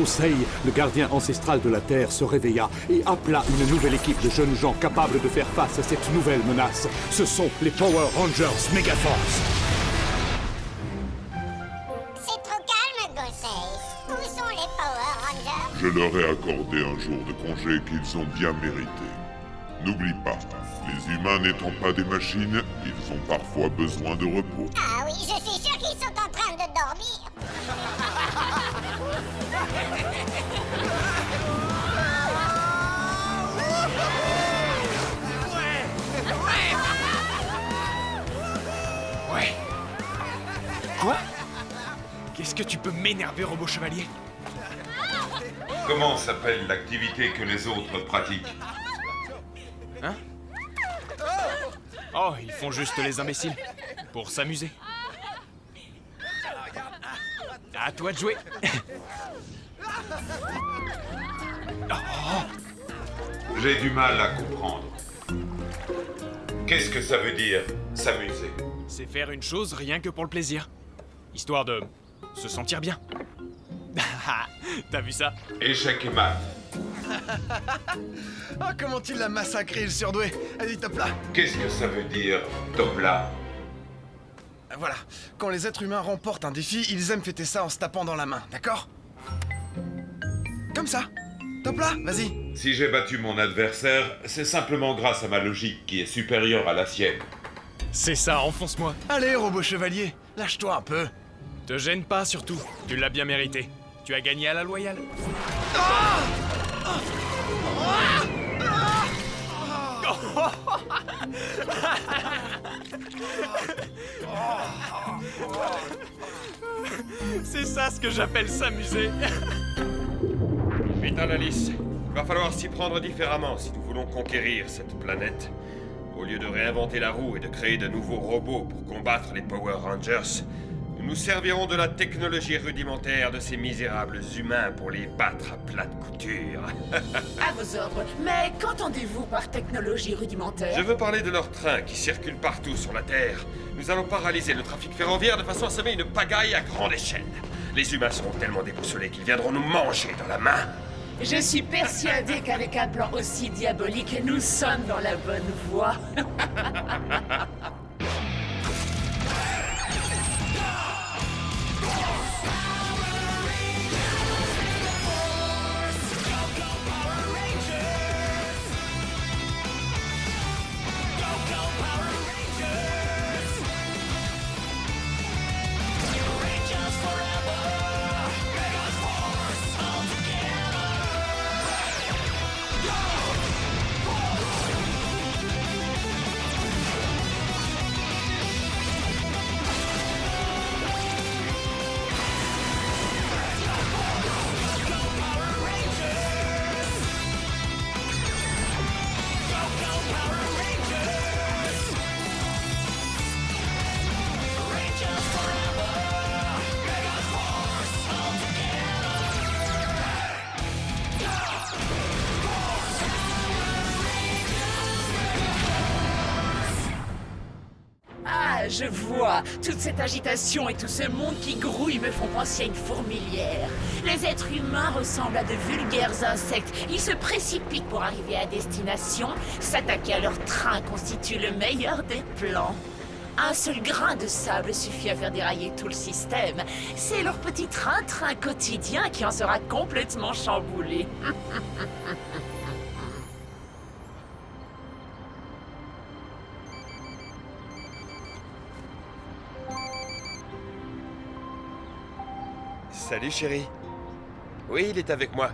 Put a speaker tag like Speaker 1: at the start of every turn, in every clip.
Speaker 1: Conseil, le gardien ancestral de la Terre, se réveilla et appela une nouvelle équipe de jeunes gens capables de faire face à cette nouvelle menace. Ce sont les Power Rangers Megaforce.
Speaker 2: C'est trop calme, Conseil. Où sont les Power Rangers?
Speaker 3: Je leur ai accordé un jour de congé qu'ils ont bien mérité. N'oublie pas, les humains n'étant pas des machines, ils ont parfois besoin de repos.
Speaker 2: Ah oui, je suis sûr qu'ils sont en train de dormir.
Speaker 4: Ouais. Quoi? Qu'est-ce que tu peux m'énerver, robot chevalier?
Speaker 5: Comment s'appelle l'activité que les autres pratiquent?
Speaker 4: Hein? Oh, ils font juste les imbéciles. Pour s'amuser. À toi de jouer.
Speaker 5: J'ai du mal à comprendre. Qu'est-ce que ça veut dire, s'amuser?
Speaker 4: C'est faire une chose rien que pour le plaisir. Histoire de se sentir bien. T'as vu ça?
Speaker 5: Échec et mat.
Speaker 6: Ah, comment il l'a massacré, le surdoué! Allez, top là!
Speaker 5: Qu'est-ce que ça veut dire, top là?
Speaker 6: Voilà, quand les êtres humains remportent un défi, ils aiment fêter ça en se tapant dans la main, d'accord? Comme ça! Top là, vas-y!
Speaker 5: Si j'ai battu mon adversaire, c'est simplement grâce à ma logique qui est supérieure à la sienne.
Speaker 4: C'est ça, enfonce-moi.
Speaker 6: Allez, robot chevalier, lâche-toi un peu!
Speaker 4: Te gêne pas, surtout. Tu l'as bien mérité. Tu as gagné à la loyale. C'est ça ce que j'appelle s'amuser.
Speaker 7: Vite, Alice. Il va falloir s'y prendre différemment si nous voulons conquérir cette planète. Au lieu de réinventer la roue et de créer de nouveaux robots pour combattre les Power Rangers, nous nous servirons de la technologie rudimentaire de ces misérables humains pour les battre à plate couture.
Speaker 8: À vos ordres. Mais qu'entendez-vous par technologie rudimentaire?
Speaker 7: Je veux parler de leurs trains qui circulent partout sur la Terre. Nous allons paralyser le trafic ferroviaire de façon à semer une pagaille à grande échelle. Les humains seront tellement déboussolés qu'ils viendront nous manger dans la main.
Speaker 8: Je suis persuadée qu'avec un plan aussi diabolique, nous sommes dans la bonne voie. Je vois. Toute cette agitation et tout ce monde qui grouille me font penser à une fourmilière. Les êtres humains ressemblent à de vulgaires insectes. Ils se précipitent pour arriver à destination. S'attaquer à leur train constitue le meilleur des plans. Un seul grain de sable suffit à faire dérailler tout le système. C'est leur petit train-train quotidien qui en sera complètement chamboulé.
Speaker 7: Salut, chérie. Oui, il est avec moi.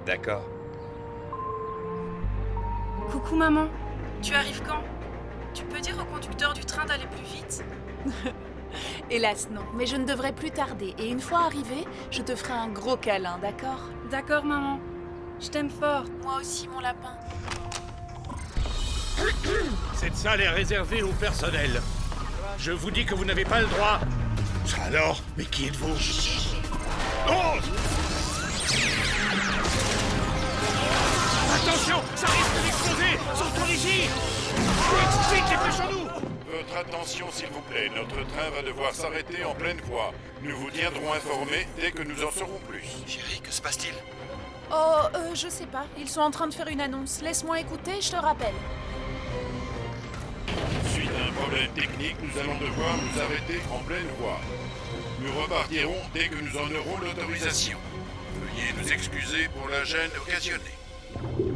Speaker 7: D'accord.
Speaker 9: Coucou maman, tu arrives quand? Tu peux dire au conducteur du train d'aller plus vite?
Speaker 10: Hélas non, mais je ne devrais plus tarder. Et une fois arrivé, je te ferai un gros câlin, d'accord?
Speaker 9: D'accord maman, je t'aime fort. Moi aussi mon lapin.
Speaker 11: Cette salle est réservée au personnel. Je vous dis que vous n'avez pas le droit. Alors, mais qui êtes-vous? Oh! Attention, ça risque d'exploser! Sortons d'ici! Vite, vite, dépêchons-nous!
Speaker 12: Votre attention, s'il vous plaît. Notre train va devoir s'arrêter en pleine voie. Nous vous tiendrons informés dès que nous en saurons plus.
Speaker 4: Chérie,
Speaker 6: se passe-t-il?
Speaker 10: Oh, je sais pas. Ils sont en train de faire une annonce. Laisse-moi écouter, je te rappelle.
Speaker 12: Suite à un problème technique, nous allons devoir nous arrêter en pleine voie. Nous repartirons dès que nous en aurons l'autorisation. Veuillez nous excuser pour la gêne occasionnée.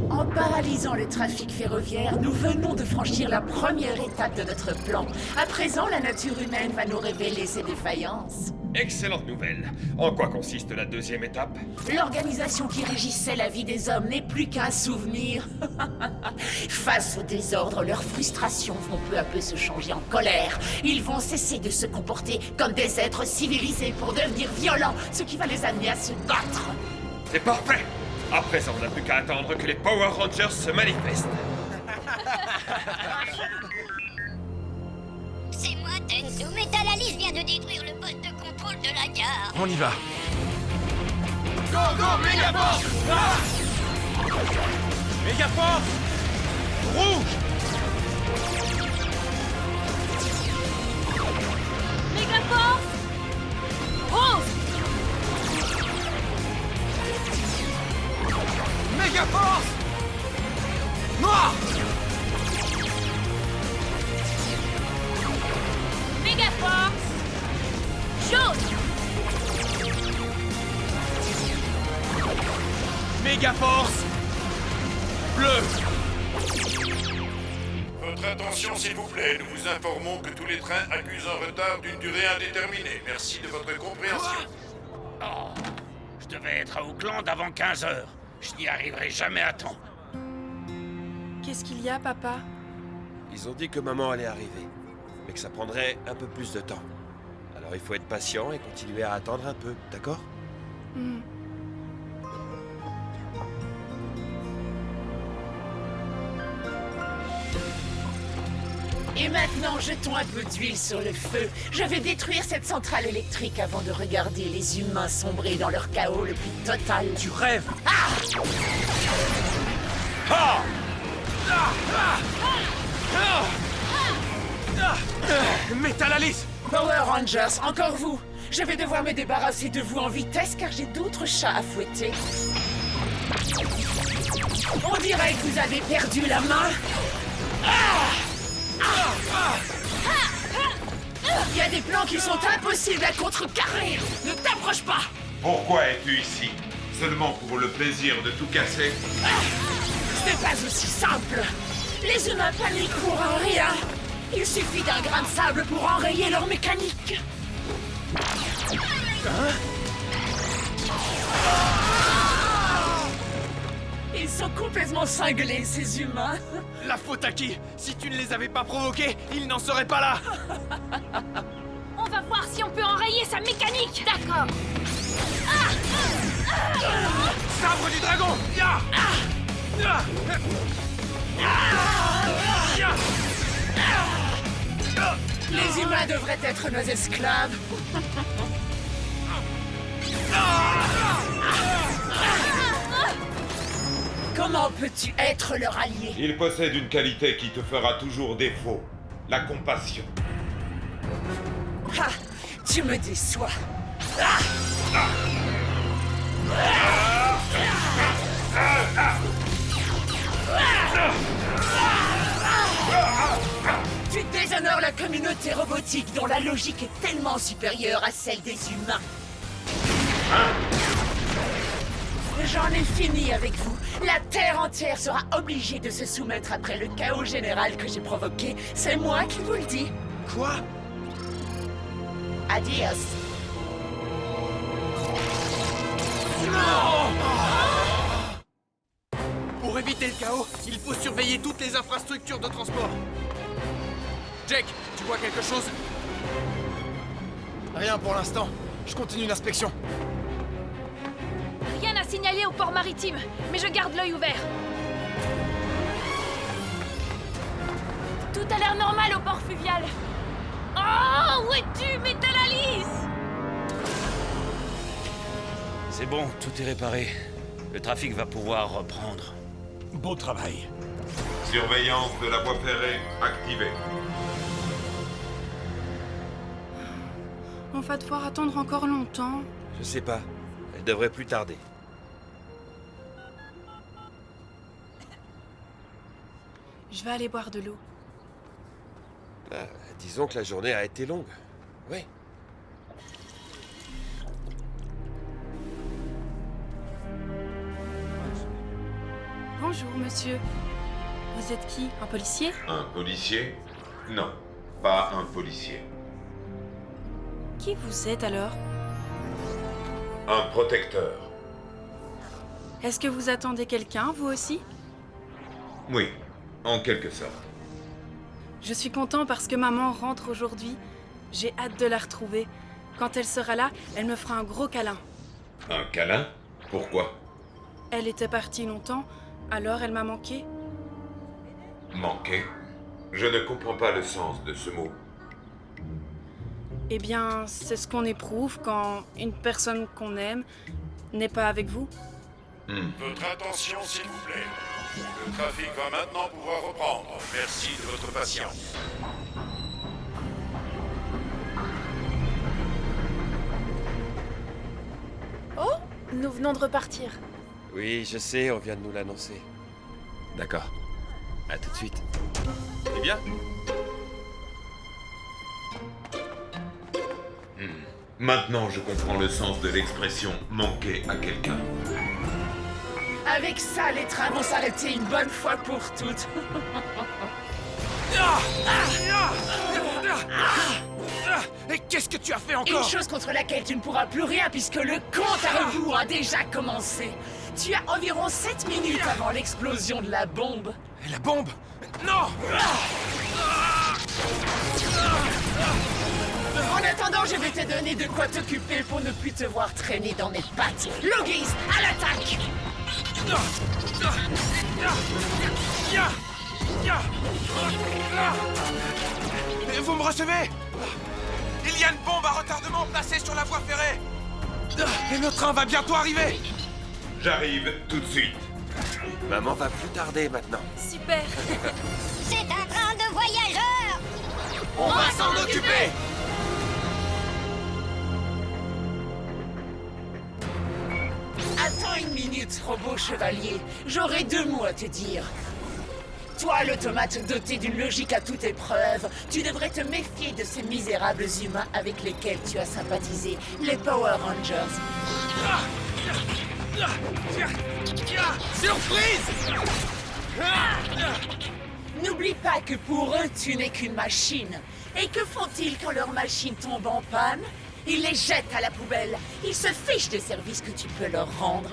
Speaker 8: En paralysant le trafic ferroviaire, nous venons de franchir la première étape de notre plan. À présent, la nature humaine va nous révéler ses défaillances.
Speaker 7: Excellente nouvelle. En quoi consiste la deuxième étape?
Speaker 8: L'organisation qui régissait la vie des hommes n'est plus qu'un souvenir. Face au désordre, leurs frustrations vont peu à peu se changer en colère. Ils vont cesser de se comporter comme des êtres civilisés pour devenir violents, ce qui va les amener à se battre.
Speaker 7: C'est parfait! À présent, on n'a plus qu'à attendre que les Power Rangers se manifestent.
Speaker 2: C'est moi, Tenzu. Metalalis vient de détruire le poste de contrôle de la gare.
Speaker 6: On y va.
Speaker 4: Go, go, Megaforce! Ah! Megaforce! Rouge!
Speaker 10: Megaforce! Rose!
Speaker 6: Megaforce! Noir!
Speaker 10: Megaforce! Jaune!
Speaker 4: Megaforce! Bleu!
Speaker 12: Votre attention, s'il vous plaît. Nous vous informons que tous les trains accusent un retard d'une durée indéterminée. Merci de votre compréhension.
Speaker 11: Oh, je devais être à Auckland avant 15 heures. Je n'y arriverai jamais à temps.
Speaker 9: Qu'est-ce qu'il y a, papa?
Speaker 7: Ils ont dit que maman allait arriver, mais que ça prendrait un peu plus de temps. Alors il faut être patient et continuer à attendre un peu, d'accord?
Speaker 8: Et maintenant, jetons un peu d'huile sur le feu. Je vais détruire cette centrale électrique avant de regarder les humains sombrer dans leur chaos le plus total.
Speaker 4: Tu rêves!
Speaker 8: Ah!
Speaker 4: Ah! Ah! Ah! Ah! Metalalis!
Speaker 8: Power Rangers, encore vous! Je vais devoir me débarrasser de vous en vitesse car j'ai d'autres chats à fouetter. On dirait que vous avez perdu la main. Il y a des plans qui sont impossibles à contrecarrer. Ne t'approche pas.
Speaker 5: Pourquoi es-tu ici? Seulement pour le plaisir de tout casser?
Speaker 8: Ce n'est pas aussi simple. Les humains paniquent pour un rien. Il suffit d'un grain de sable pour enrayer leur mécanique. Ils sont complètement cinglés, ces humains.
Speaker 4: La faute à qui? Si tu ne les avais pas provoqués, ils n'en seraient pas là!
Speaker 10: On va voir si on peut enrayer sa mécanique. D'accord.
Speaker 4: Sabre du dragon! Ya! Ya! Ya!
Speaker 8: Les humains devraient être nos esclaves. Comment peux-tu être leur allié?
Speaker 5: Il possède une qualité qui te fera toujours défaut. La compassion.
Speaker 8: Ah, tu me déçois. Tu déshonores la communauté robotique dont la logique est tellement supérieure à celle des humains. J'en ai fini avec vous. La Terre entière sera obligée de se soumettre après le chaos général que j'ai provoqué. C'est moi qui vous le dis.
Speaker 6: Quoi?
Speaker 8: Adios.
Speaker 4: Pour éviter le chaos, il faut surveiller toutes les infrastructures de transport. Jake, tu vois quelque chose?
Speaker 6: Rien pour l'instant. Je continue l'inspection.
Speaker 10: Rien à signaler au port maritime, mais je garde l'œil ouvert. Tout a l'air normal au port fluvial. Oh, où es-tu, Metalalis?
Speaker 11: C'est bon, tout est réparé. Le trafic va pouvoir reprendre.
Speaker 1: Beau travail.
Speaker 5: Surveillance de la voie ferrée activée.
Speaker 9: On va devoir attendre encore longtemps.
Speaker 7: Je sais pas. Elle devrait plus tarder.
Speaker 9: Je vais aller boire de l'eau.
Speaker 7: Ah, disons que la journée a été longue. Oui.
Speaker 9: Bonjour, monsieur. Vous êtes qui? Un policier?
Speaker 5: Un policier? Non, pas un policier.
Speaker 9: Qui vous êtes alors?
Speaker 5: Un protecteur.
Speaker 9: Est-ce que vous attendez quelqu'un, vous aussi?
Speaker 5: Oui, en quelque sorte.
Speaker 9: Je suis content parce que maman rentre aujourd'hui. J'ai hâte de la retrouver. Quand elle sera là, elle me fera un gros câlin.
Speaker 5: Un câlin? Pourquoi?
Speaker 9: Elle était partie longtemps, alors elle m'a manqué.
Speaker 5: Manquer? Je ne comprends pas le sens de ce mot.
Speaker 9: Eh bien, c'est ce qu'on éprouve quand une personne qu'on aime n'est pas avec vous.
Speaker 12: Votre attention, s'il vous plaît. Le trafic va maintenant pouvoir reprendre. Merci de votre patience.
Speaker 10: Oh, nous venons de repartir.
Speaker 7: Oui, je sais, on vient de nous l'annoncer. D'accord. À tout de suite. Eh bien?
Speaker 5: Maintenant, je comprends le sens de l'expression « manquer à quelqu'un ».
Speaker 8: Avec ça, les trains vont s'arrêter une bonne fois pour toutes.
Speaker 4: Et qu'est-ce que tu as fait
Speaker 8: Une
Speaker 4: encore?
Speaker 8: chose contre laquelle tu ne pourras plus rien puisque le compte à rebours a déjà commencé. Tu as environ 7 minutes avant l'explosion de la bombe.
Speaker 4: La bombe? Non!
Speaker 8: En attendant, je vais te donner de quoi t'occuper pour ne plus te voir traîner dans mes pattes. Logis, à l'attaque!
Speaker 4: Vous me recevez? Il y a une bombe à retardement placée sur la voie ferrée. Et le train va bientôt arriver.
Speaker 5: J'arrive tout de suite.
Speaker 7: Maman va plus tarder maintenant.
Speaker 9: Super.
Speaker 2: C'est un train de voyageurs.
Speaker 4: On va s'en occuper.
Speaker 8: Attends une minute, robot chevalier. J'aurai 2 mots à te dire. Toi, l'automate doté d'une logique à toute épreuve, tu devrais te méfier de ces misérables humains avec lesquels tu as sympathisé, les Power Rangers.
Speaker 4: Surprise!
Speaker 8: N'oublie pas que pour eux, tu n'es qu'une machine. Et que font-ils quand leur machine tombe en panne? Ils les jettent à la poubelle. Ils se fichent des services que tu peux leur rendre.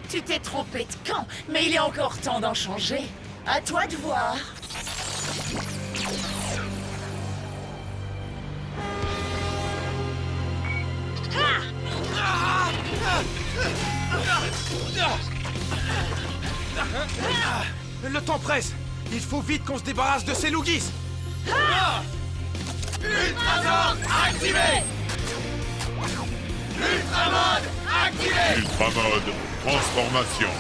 Speaker 8: Tu t'es trompé de camp, mais il est encore temps d'en changer. À toi de voir.
Speaker 4: Le temps presse. Il faut vite qu'on se débarrasse de ces Lugis. Ultramode activé! Ultramode activé!
Speaker 3: Ultramode, transformation.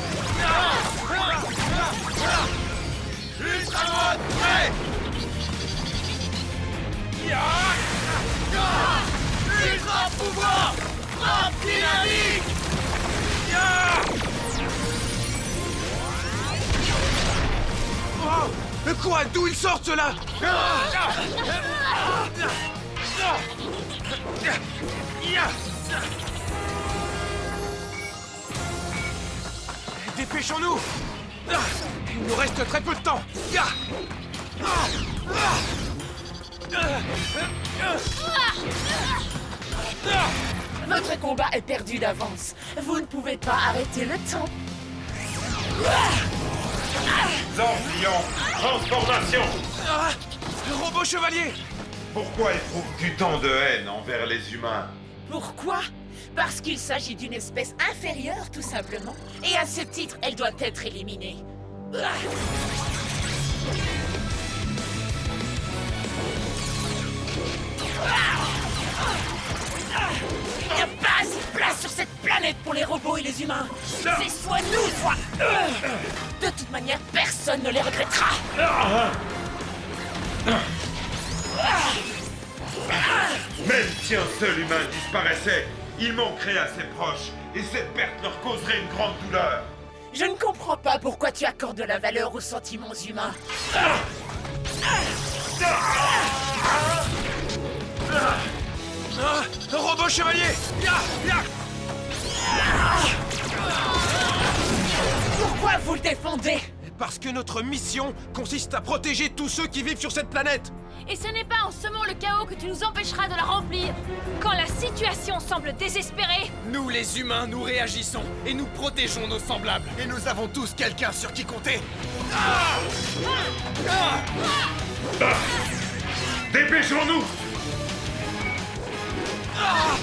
Speaker 4: Ultramode prêt! Ultra pouvoir! Frappe dynamique! Oh, quoi? D'où ils sortent ceux-là? Dépêchons-nous! Il nous reste très peu de temps!
Speaker 8: Votre combat est perdu d'avance. Vous ne pouvez pas arrêter le temps.
Speaker 5: Zordion, transformation!
Speaker 4: Robot chevalier!
Speaker 5: Pourquoi éprouves-tu tant de haine envers les humains?
Speaker 8: Pourquoi? Parce qu'il s'agit d'une espèce inférieure, tout simplement. Et à ce titre, elle doit être éliminée. Il n'y a pas assez de place sur cette planète pour les robots et les humains. C'est soit nous, soit eux. De toute manière, personne ne les regrettera.
Speaker 5: Même si un seul humain disparaissait, il manquerait à ses proches, et cette perte leur causerait une grande douleur.
Speaker 8: Je ne comprends pas pourquoi tu accordes de la valeur aux sentiments humains.
Speaker 4: Robot chevalier! Ya!
Speaker 8: Pourquoi vous le défendez?
Speaker 4: Parce que notre mission consiste à protéger tous ceux qui vivent sur cette planète!
Speaker 13: Et ce n'est pas en semant le chaos que tu nous empêcheras de la remplir. Quand la situation semble désespérée,
Speaker 6: Nous, les humains, nous réagissons et nous protégeons nos semblables. Et nous avons tous quelqu'un sur qui compter.
Speaker 5: Dépêchons-nous!
Speaker 8: Ah!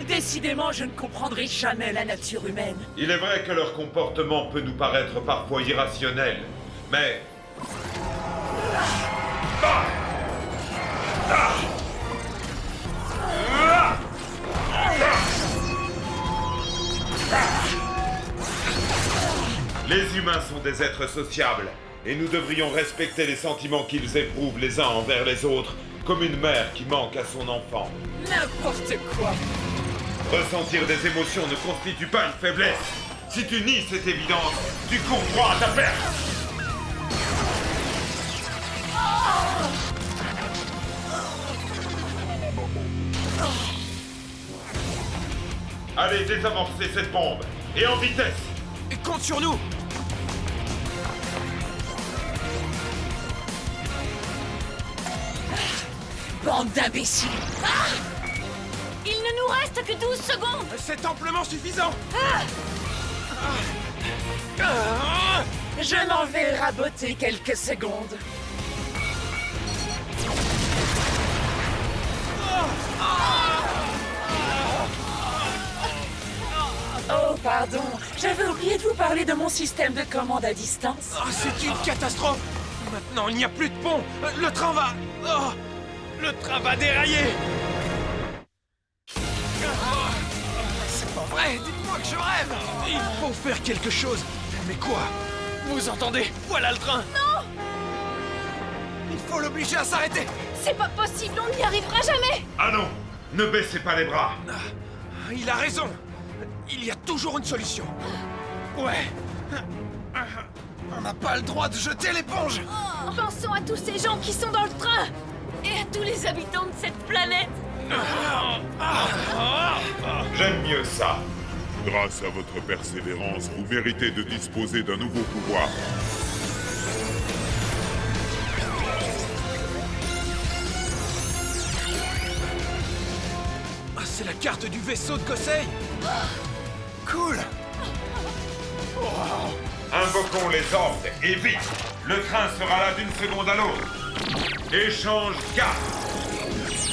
Speaker 8: Décidément, je ne comprendrai jamais la nature humaine.
Speaker 5: Il est vrai que leur comportement peut nous paraître parfois irrationnel, mais... Les humains sont des êtres sociables, et nous devrions respecter les sentiments qu'ils éprouvent les uns envers les autres, comme une mère qui manque à son enfant.
Speaker 8: N'importe quoi!
Speaker 5: Ressentir des émotions ne constitue pas une faiblesse. Si tu nies cette évidence, tu cours droit à ta perte. Allez, désamorcez cette bombe, et en vitesse.
Speaker 4: Et compte sur nous!
Speaker 8: Bande d'imbéciles!
Speaker 13: il ne nous reste que 12 secondes.
Speaker 4: C'est amplement suffisant!
Speaker 8: Je m'en vais raboter quelques secondes. Oh, pardon. J'avais oublié de vous parler de mon système de commande à distance.
Speaker 4: Oh, c'est une catastrophe! Maintenant, il n'y a plus de pont! Le train va... Oh, le train va dérailler! C'est pas vrai! Dites-moi que je rêve! Il faut faire quelque chose! Mais quoi? Vous entendez? Voilà le train!
Speaker 13: Non!
Speaker 4: Il faut l'obliger à s'arrêter!
Speaker 13: C'est pas possible, on n'y arrivera jamais.
Speaker 5: Ah non! Ne baissez pas les bras!
Speaker 4: Il a raison! Il y a toujours une solution! Ouais! On n'a pas le droit de jeter l'éponge!
Speaker 13: Pensons à tous ces gens qui sont dans le train et à tous les habitants de cette planète.
Speaker 5: J'aime mieux ça.
Speaker 3: Grâce à votre persévérance, vous méritez de disposer d'un nouveau pouvoir.
Speaker 4: Ah, c'est la carte du vaisseau de Kosei! Cool!
Speaker 5: Invoquons les ordres et vite! Le train sera là d'une seconde à l'autre. Échange 4.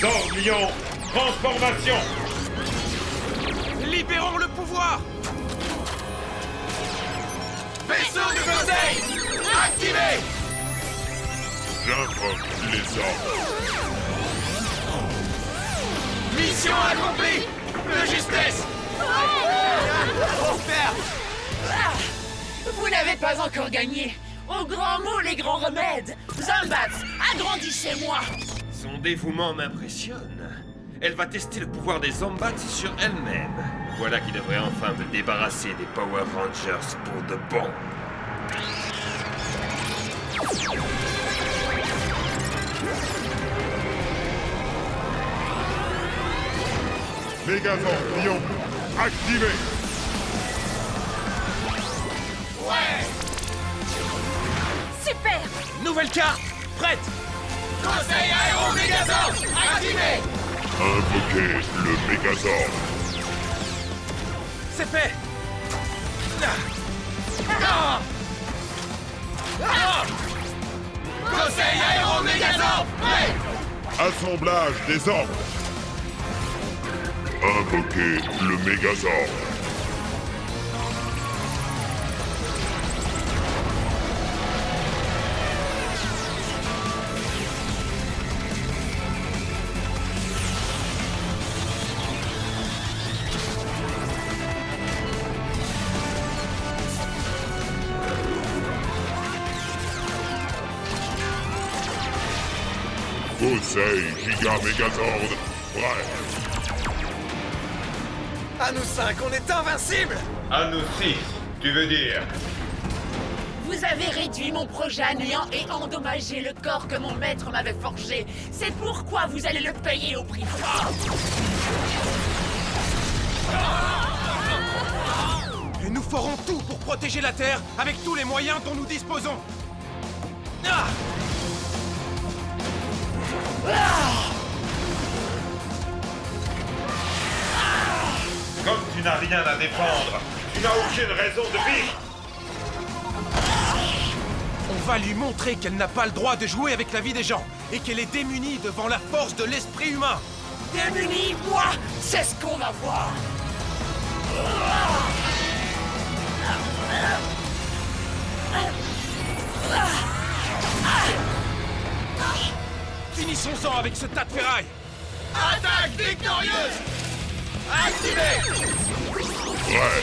Speaker 5: Dormion, transformation.
Speaker 4: Libérons le pouvoir! Vaisseau de Kosei! Activé!
Speaker 3: J'invoque les ordres.
Speaker 4: Mission accomplie! De justesse!
Speaker 8: Vous n'avez pas encore gagné. Au grand mot, les grands remèdes. Zombax, agrandissez-moi.
Speaker 7: Son dévouement m'impressionne. Elle va tester le pouvoir des Zombats sur elle-même. Voilà qui devrait enfin me débarrasser des Power Rangers pour de bon.
Speaker 3: Mégazord Lion, activé!
Speaker 4: Ouais!
Speaker 13: Super.
Speaker 4: Nouvelle carte! Prête! Conseil Aéro Mégazord! Activé!
Speaker 3: Invoquez le Mégazord.
Speaker 4: C'est fait! Conseil Aéro Mégazord! Prêt!
Speaker 3: Assemblage des ordres. Invoquez le Mégazord. Conseil Giga Megazord, prêt.
Speaker 6: À nous 5, on est invincibles!
Speaker 5: À nous 6, tu veux dire?
Speaker 8: Vous avez réduit mon projet à néant et endommagé le corps que mon maître m'avait forgé. C'est pourquoi vous allez le payer au prix fort.
Speaker 4: Et nous ferons tout pour protéger la Terre avec tous les moyens dont nous disposons. Ah!
Speaker 5: Comme tu n'as rien à défendre, tu n'as aucune raison de vivre.
Speaker 4: On va lui montrer qu'elle n'a pas le droit de jouer avec la vie des gens et qu'elle est démunie devant la force de l'esprit humain.
Speaker 8: Démunie, moi, c'est ce qu'on va voir.
Speaker 4: Finissons-en avec ce tas de ferraille.
Speaker 6: Attaque victorieuse! Activée!
Speaker 3: Prêt.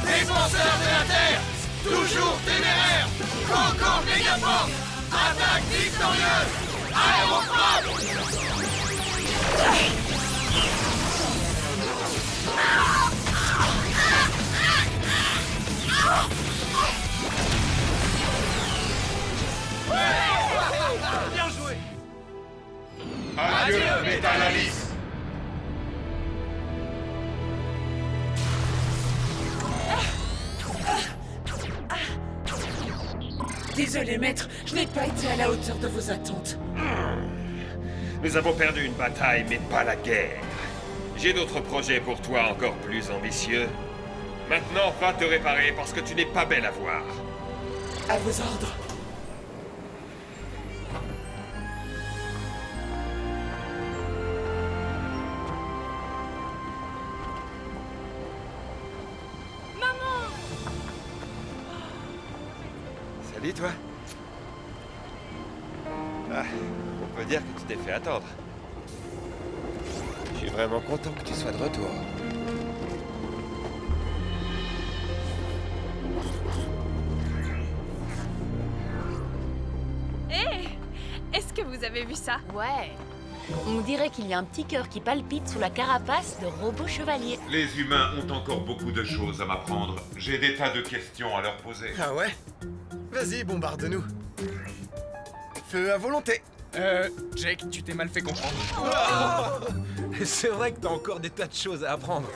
Speaker 6: Défenseur de la Terre! Toujours téméraire! Coco Mégaforce! Attaque victorieuse! Aérofrappe!
Speaker 4: Bien joué.
Speaker 5: Adieu, Metal Alice.
Speaker 8: Désolé, maître, je n'ai pas été à la hauteur de vos attentes.
Speaker 7: Nous avons perdu une bataille, mais pas la guerre. J'ai d'autres projets pour toi encore plus ambitieux. Maintenant, va te réparer parce que tu n'es pas belle à voir.
Speaker 8: À vos ordres.
Speaker 7: Salut, toi. Ah, on peut dire que tu t'es fait attendre. Je suis vraiment content que tu sois de retour.
Speaker 13: Hé! Est-ce que vous avez vu ça?
Speaker 14: Ouais. On dirait qu'il y a un petit cœur qui palpite sous la carapace de Robot Chevalier.
Speaker 5: Les humains ont encore beaucoup de choses à m'apprendre. J'ai des tas de questions à leur poser.
Speaker 6: Ah ouais? Vas-y, bombarde-nous. Feu à volonté.
Speaker 4: Jake, tu t'es mal fait comprendre. C'est vrai que t'as encore des tas de choses à apprendre.